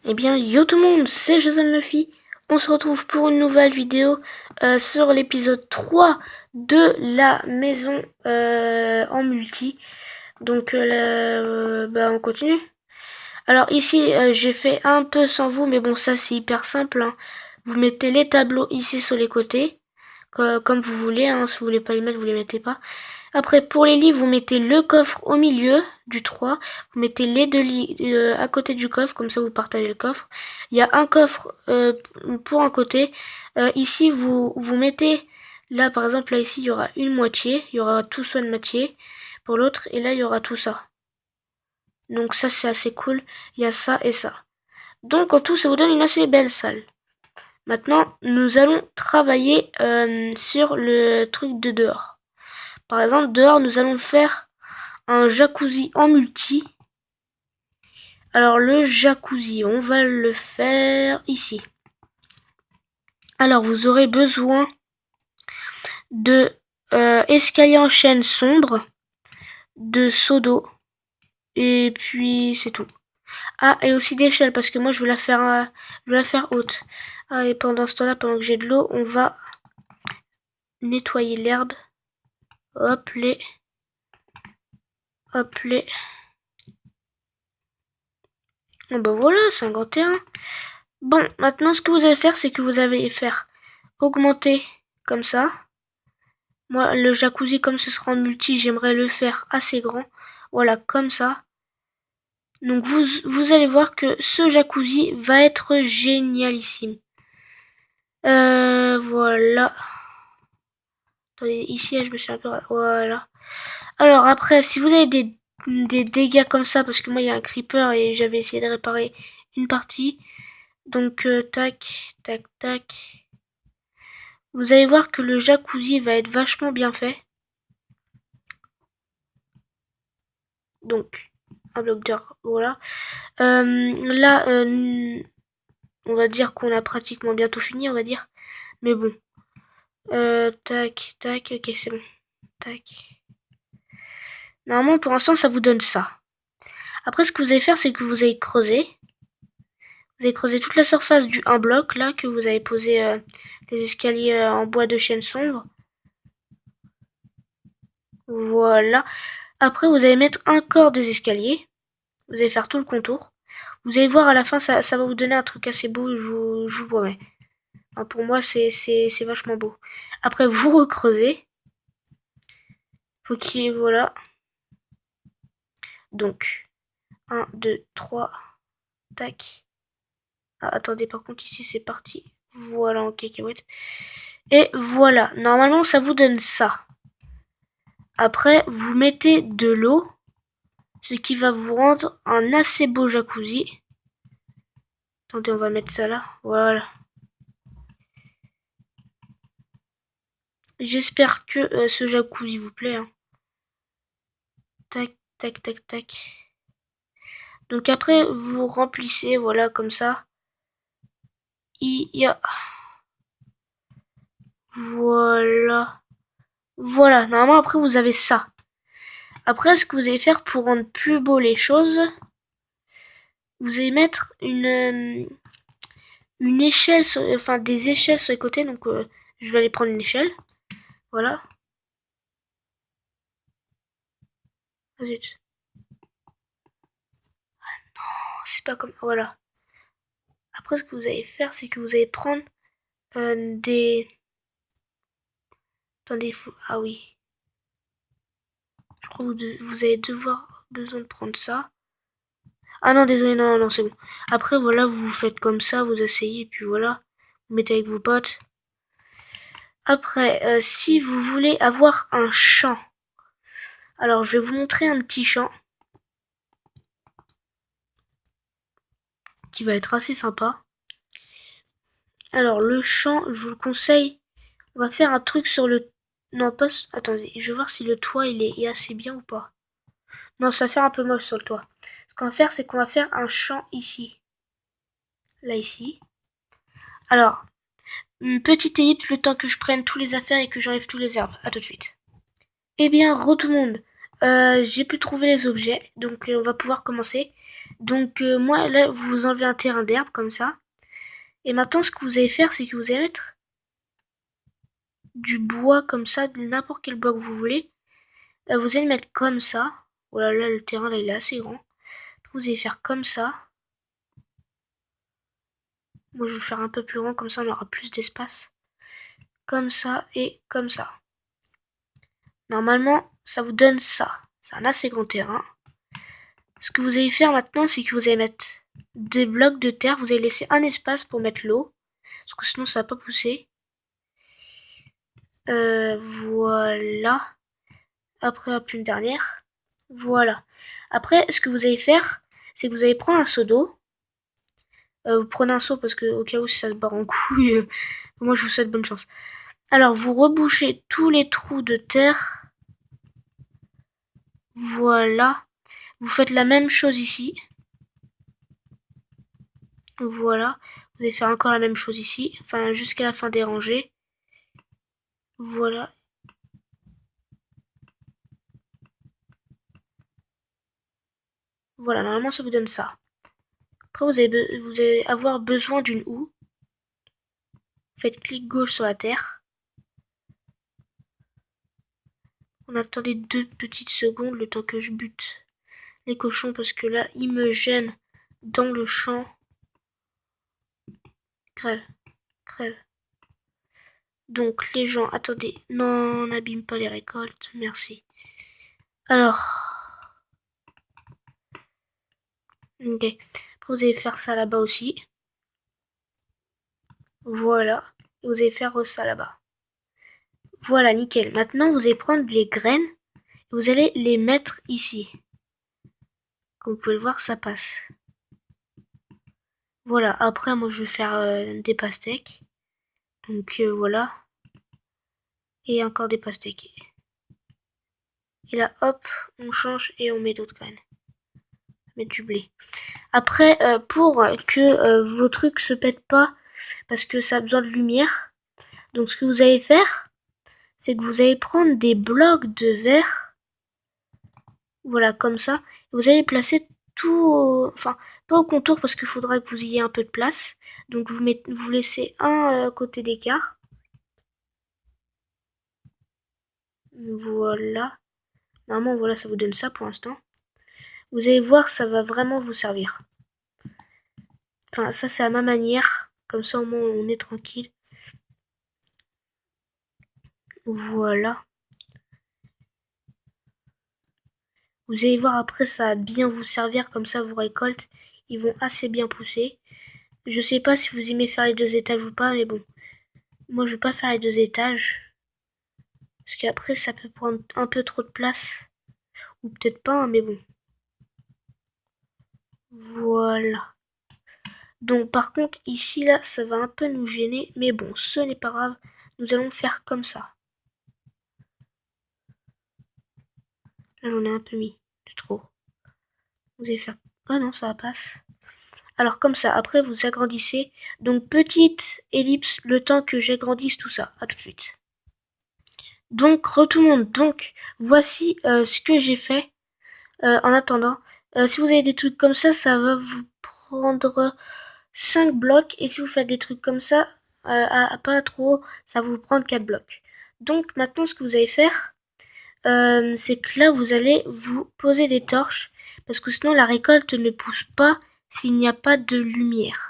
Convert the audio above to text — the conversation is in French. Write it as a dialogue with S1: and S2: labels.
S1: Eh bien, yo tout le monde, c'est Jason Luffy. On se retrouve pour une nouvelle vidéo sur l'épisode 3 de la maison en multi. Donc, on continue. Alors ici, j'ai fait un peu sans vous, mais bon, ça c'est hyper simple, hein. Vous mettez les tableaux ici sur les côtés, comme vous voulez, hein. Si vous voulez pas les mettre, vous les mettez pas. Après, pour les livres, vous mettez le coffre au milieu du 3. Vous mettez les deux livres à côté du coffre, comme ça vous partagez le coffre. Il y a un coffre pour un côté. Ici, vous mettez, là par exemple, là ici, il y aura une moitié. Il y aura tout ça de moitié pour l'autre. Et là, il y aura tout ça. Donc ça, c'est assez cool. Il y a ça et ça. Donc en tout, ça vous donne une assez belle salle. Maintenant, nous allons travailler sur le truc de dehors. Par exemple, dehors, nous allons faire un jacuzzi en multi. Alors le jacuzzi, on va le faire ici. Alors vous aurez besoin de escalier en chaîne sombre, de seau d'eau, et puis c'est tout. Ah, et aussi d'échelle, parce que moi je veux la faire haute. Ah, et pendant ce temps-là, pendant que j'ai de l'eau, on va nettoyer l'herbe. Hop les. Hop les. Oh bah voilà, c'est un grand terrain. Bon, maintenant ce que vous allez faire, c'est que vous allez faire augmenter comme ça. Moi, le jacuzzi, comme ce sera en multi, j'aimerais le faire assez grand. Voilà, comme ça. Donc vous allez voir que ce jacuzzi va être génialissime. Voilà. Attendez, ici, je me suis un peu... Voilà. Alors après, si vous avez des dégâts comme ça, parce que moi, il y a un creeper et j'avais essayé de réparer une partie. Donc, tac, tac, tac. Vous allez voir que le jacuzzi va être vachement bien fait. Donc, un bloc d'or, voilà. Là, on va dire qu'on a pratiquement bientôt fini, on va dire. Mais bon. Tac, tac, ok, c'est bon. Tac. Normalement, pour l'instant, ça vous donne ça. Après, ce que vous allez faire, c'est que vous allez creuser. Vous allez creuser toute la surface du 1 bloc, là, que vous avez posé les escaliers en bois de chêne sombre. Voilà. Après, vous allez mettre un corps des escaliers. Vous allez faire tout le contour. Vous allez voir à la fin, ça va vous donner un truc assez beau, je vous promets. Enfin, pour moi, c'est vachement beau. Après, vous recreusez. Faut qu'il y ait, voilà. Donc, 1, 2, 3, tac. Ah, attendez, par contre, ici, c'est parti. Voilà, en cacahuète. Et voilà, normalement, ça vous donne ça. Après, vous mettez de l'eau, ce qui va vous rendre un assez beau jacuzzi. Attendez, on va mettre ça là. Voilà. J'espère que ce jacuzzi vous plaît, hein. Tac, tac, tac, tac. Donc après, vous remplissez, voilà, comme ça. Il y a... Voilà. Voilà, normalement, après, vous avez ça. Après, ce que vous allez faire pour rendre plus beau les choses, vous allez mettre une échelle, enfin des échelles sur les côtés. Donc, je vais aller prendre une échelle. Voilà. Ah, zut. Oh, c'est pas comme... Voilà. Après, ce que vous allez faire, c'est que vous allez prendre des... Attendez, ah oui. Je crois que vous allez besoin de prendre ça. Ah non, désolé, non, non, c'est bon. Après, voilà, vous faites comme ça, vous essayez, et puis voilà. Vous mettez avec vos potes. Après, si vous voulez avoir un champ, alors je vais vous montrer un petit champ qui va être assez sympa. Alors le champ, je vous le conseille. On va faire un truc sur le... Non, pas... Attendez, je vais voir si le toit il est assez bien ou pas. Non, ça va faire un peu moche sur le toit. Ce qu'on va faire, c'est qu'on va faire un champ ici. Là, ici. Alors, une petite ellipse le temps que je prenne tous les affaires et que j'enlève tous les arbres. A tout de suite. Eh bien, tout le monde. J'ai pu trouver les objets, donc on va pouvoir commencer. Donc moi là vous enlevez un terrain d'herbe comme ça. Et maintenant ce que vous allez faire c'est que vous allez mettre du bois comme ça, de n'importe quel bois que vous voulez. Vous allez le mettre comme ça. Voilà, là le terrain là il est assez grand. Vous allez faire comme ça. Moi je vais le faire un peu plus grand, comme ça on aura plus d'espace. Comme ça et comme ça. Normalement ça vous donne ça. C'est un assez grand terrain. Ce que vous allez faire maintenant c'est que vous allez mettre des blocs de terre. Vous allez laisser un espace pour mettre l'eau. Parce que sinon ça va pas pousser. Voilà. Après hop, une dernière. Voilà. Après ce que vous allez faire c'est que vous allez prendre un seau d'eau. Vous prenez un seau parce que au cas où si ça se barre en couille, moi je vous souhaite bonne chance. Alors vous rebouchez tous les trous de terre. Voilà. Vous faites la même chose ici. Voilà. Vous allez faire encore la même chose ici. Enfin jusqu'à la fin des rangées. Voilà. Voilà, normalement ça vous donne ça. Après vous allez avoir besoin d'une houe. Faites clic gauche sur la terre. On attendait 2 petites secondes le temps que je bute les cochons parce que là ils me gênent dans le champ. Crève, crève. Donc les gens, attendez, non, n'abîme pas les récoltes, merci. Alors, ok. Après vous allez faire ça là-bas aussi. Voilà. Et vous allez faire ça là-bas. Voilà, nickel. Maintenant, vous allez prendre les graines et vous allez les mettre ici. Comme vous pouvez le voir, ça passe. Voilà, après, moi, je vais faire des pastèques. Donc, voilà. Et encore des pastèques. Et là, hop, on change et on met d'autres graines. Mettre du blé. Après, pour que vos trucs se pètent pas, parce que ça a besoin de lumière, donc ce que vous allez faire, c'est que vous allez prendre des blocs de verre, voilà, comme ça, et vous allez placer tout, enfin, pas au contour parce qu'il faudra que vous ayez un peu de place, donc vous laissez un côté d'écart, voilà, normalement, voilà, ça vous donne ça pour l'instant. Vous allez voir, ça va vraiment vous servir. Enfin, ça c'est à ma manière, comme ça au moins on est tranquille. Voilà. Vous allez voir après ça va bien vous servir, comme ça vos récoltes ils vont assez bien pousser. Je sais pas si vous aimez faire les 2 étages ou pas, mais bon. Moi je veux pas faire les 2 étages. Parce qu'après ça peut prendre un peu trop de place. Ou peut-être pas, hein, mais bon. Voilà. Donc par contre ici là ça va un peu nous gêner. Mais bon, ce n'est pas grave. Nous allons faire comme ça. Là j'en ai un peu mis de trop. Vous allez faire... Oh non, ça passe. Alors comme ça, après vous agrandissez. Donc petite ellipse, le temps que j'agrandisse tout ça. À tout de suite. Donc tout le monde, donc voici ce que j'ai fait en attendant. Si vous avez des trucs comme ça va vous prendre 5 blocs. Et si vous faites des trucs comme ça, pas trop, ça va vous prendre 4 blocs. Donc maintenant ce que vous allez faire, c'est que là vous allez vous poser des torches. Parce que sinon la récolte ne pousse pas s'il n'y a pas de lumière.